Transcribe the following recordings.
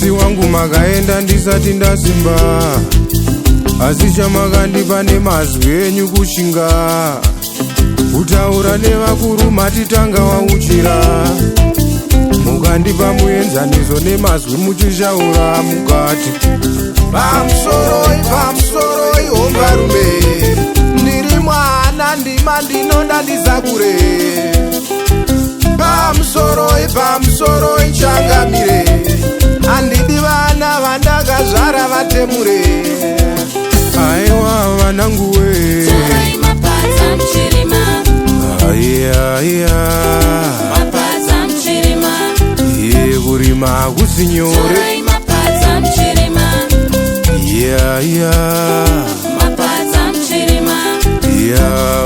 mukadzi wangu makaenda ndisati ndasimba, asi chamakandipa nemazwi enyu kushinga, kutaura nevakuru matitanga wauchira, mukandipa muenzaniso nemazwi muchishaura mukati pamusoroi hombarume, ndiri mwana ndima ndinoda ndizakure, pamusoroi changamire, handidi vana vandakazvara vatemure. Aiwa vananguwe kurima hakusinyore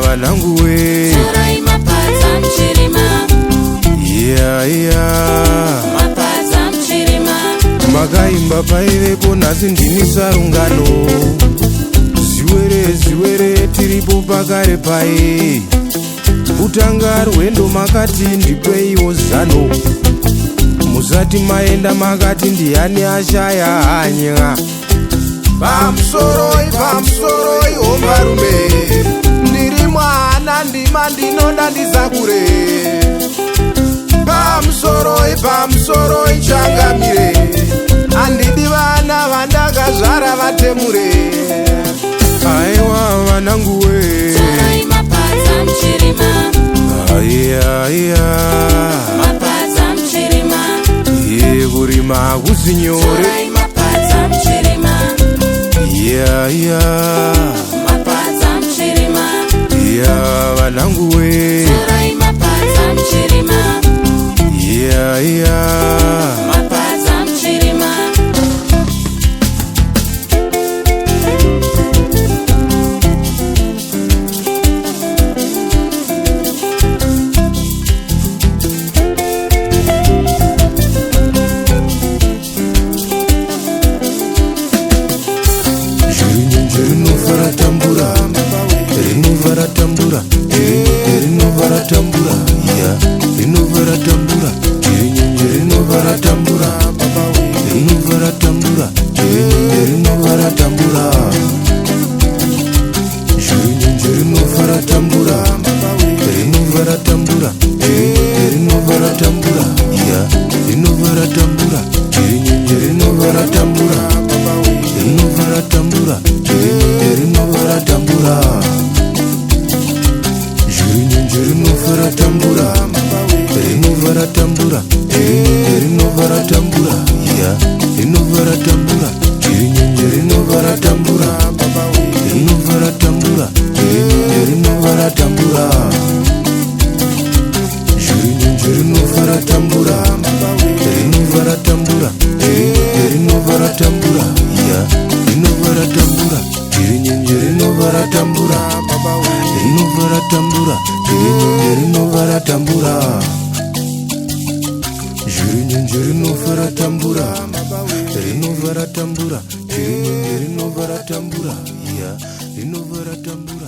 vananguwe makaimba paivepo nhasi ndini sarungano, ziwere tiripo pakare pai, kutanga rwendo makati ndipeiwo zano, musati maenda makati ndiani ashaya hanya. Pamusoroi hombarume, ndiri mwana ndima ndinoda ndizakure, pamusoroi changamire, handidi vana vandakazvara vatemure. Aiwa vananguwe kurima hakusinyore vananguwe tambura